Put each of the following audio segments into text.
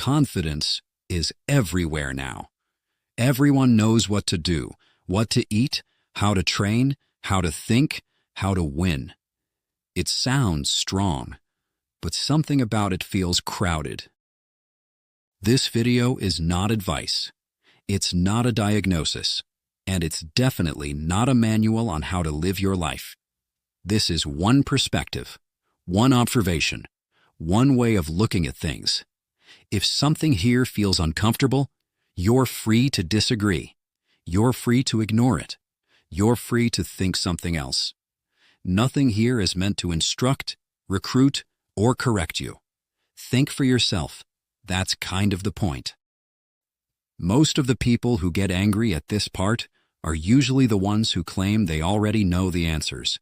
Confidence is everywhere now. Everyone knows what to do, what to eat, how to train, how to think, how to win. It sounds strong, but something about it feels crowded. This video is not advice. It's not a diagnosis, and it's definitely not a manual on how to live your life. This is one perspective, one observation, one way of looking at things. If something here feels uncomfortable, you're free to disagree. You're free to ignore it. You're free to think something else. Nothing here is meant to instruct, recruit, or correct you. Think for yourself. That's kind of the point. Most of the people who get angry at this part are usually the ones who claim they already know the answers.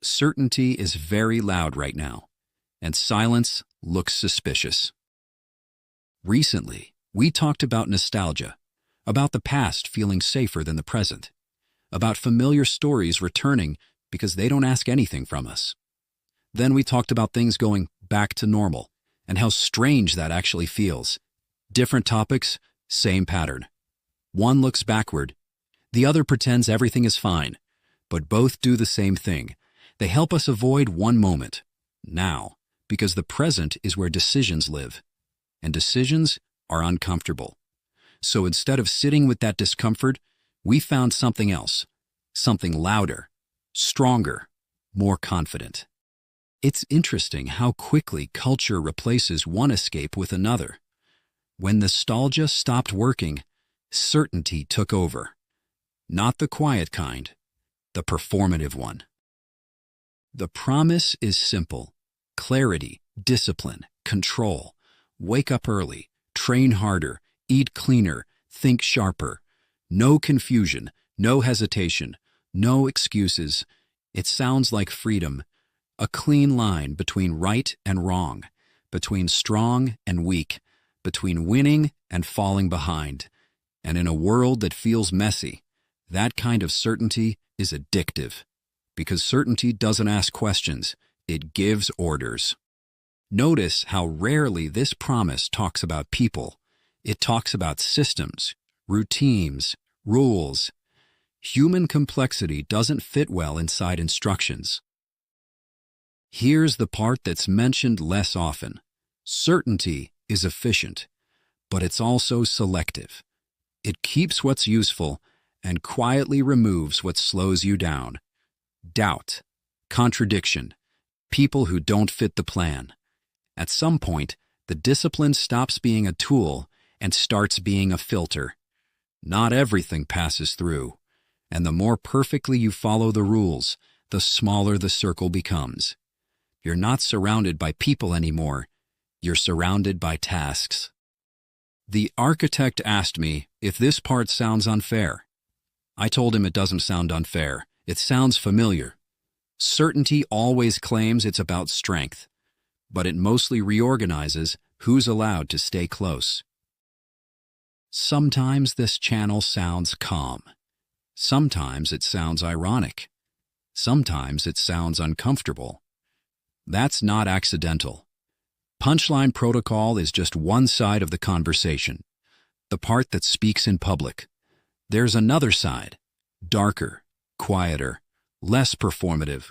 Certainty is very loud right now, and silence looks suspicious. Recently, we talked about nostalgia, about the past feeling safer than the present, about familiar stories returning because they don't ask anything from us. Then we talked about things going back to normal and how strange that actually feels. Different topics, same pattern. One looks backward, the other pretends everything is fine, but both do the same thing. They help us avoid one moment, now, because the present is where decisions live, and decisions are uncomfortable. So instead of sitting with that discomfort, we found something else, something louder, stronger, more confident. It's interesting how quickly culture replaces one escape with another. When nostalgia stopped working, certainty took over. Not the quiet kind, the performative one. The promise is simple: clarity, discipline, control. Wake up early, train harder, eat cleaner, think sharper. No confusion, no hesitation, no excuses. It sounds like freedom, a clean line between right and wrong, between strong and weak, between winning and falling behind. And in a world that feels messy, that kind of certainty is addictive, because certainty doesn't ask questions, it gives orders. Notice how rarely this promise talks about people. It talks about systems, routines, rules. Human complexity doesn't fit well inside instructions. Here's the part that's mentioned less often. Certainty is efficient, but it's also selective. It keeps what's useful and quietly removes what slows you down. Doubt, contradiction, people who don't fit the plan. At some point, the discipline stops being a tool and starts being a filter. Not everything passes through, and the more perfectly you follow the rules, the smaller the circle becomes. You're not surrounded by people anymore. You're surrounded by tasks. The architect asked me if this part sounds unfair. I told him it doesn't sound unfair. It sounds familiar. Certainty always claims it's about strength, but it mostly reorganizes who's allowed to stay close. Sometimes this channel sounds calm. Sometimes it sounds ironic. Sometimes it sounds uncomfortable. That's not accidental. Punchline protocol is just one side of the conversation, the part that speaks in public. There's another side, darker, quieter, less performative.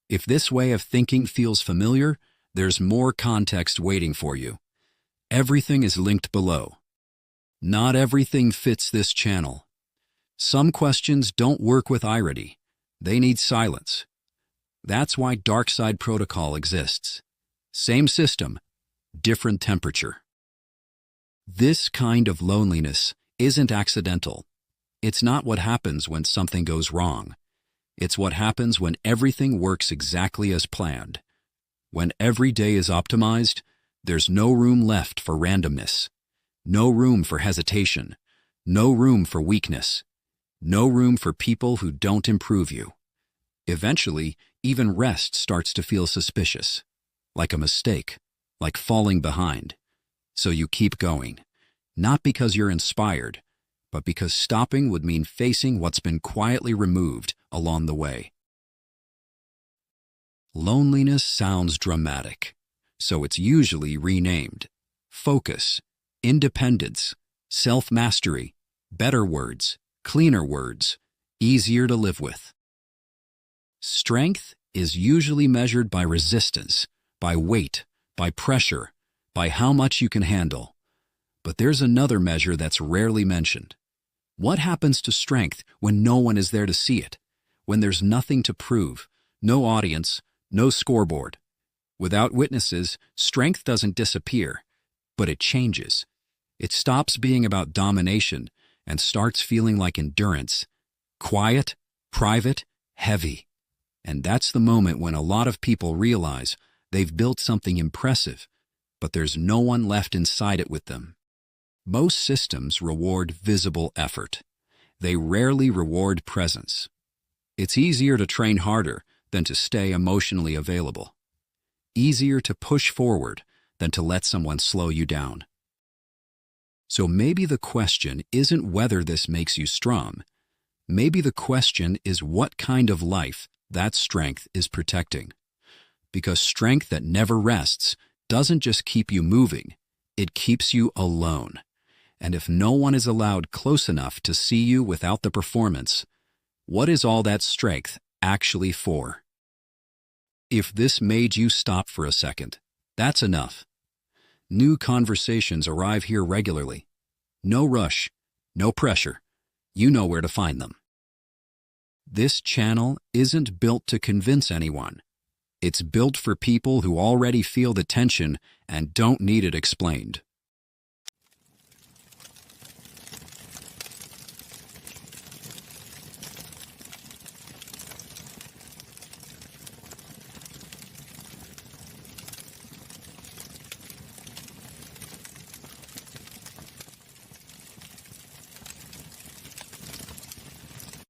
If this way of thinking feels familiar, there's more context waiting for you. Everything is linked below. Not everything fits this channel. Some questions don't work with irony. They need silence. That's why dark side protocol exists. Same system, different temperature. This kind of loneliness isn't accidental. It's not what happens when something goes wrong. It's what happens when everything works exactly as planned. When every day is optimized, there's no room left for randomness, no room for hesitation, no room for weakness, no room for people who don't improve you. Eventually, even rest starts to feel suspicious, like a mistake, like falling behind. So you keep going, not because you're inspired, but because stopping would mean facing what's been quietly removed along the way. Loneliness sounds dramatic, so it's usually renamed. Focus, independence, self-mastery, better words, cleaner words, easier to live with. Strength is usually measured by resistance, by weight, by pressure, by how much you can handle. But there's another measure that's rarely mentioned. What happens to strength when no one is there to see it? When there's nothing to prove, no audience, no scoreboard? Without witnesses, strength doesn't disappear, but it changes. It stops being about domination and starts feeling like endurance. Quiet, private, heavy. And that's the moment when a lot of people realize they've built something impressive, but there's no one left inside it with them. Most systems reward visible effort. They rarely reward presence. It's easier to train harder than to stay emotionally available. Easier to push forward than to let someone slow you down. So maybe the question isn't whether this makes you strong. Maybe the question is what kind of life that strength is protecting. Because strength that never rests doesn't just keep you moving, it keeps you alone. And if no one is allowed close enough to see you without the performance, what is all that strength actually for? If this made you stop for a second, that's enough. New conversations arrive here regularly. No rush, no pressure. You know where to find them. This channel isn't built to convince anyone. It's built for people who already feel the tension and don't need it explained.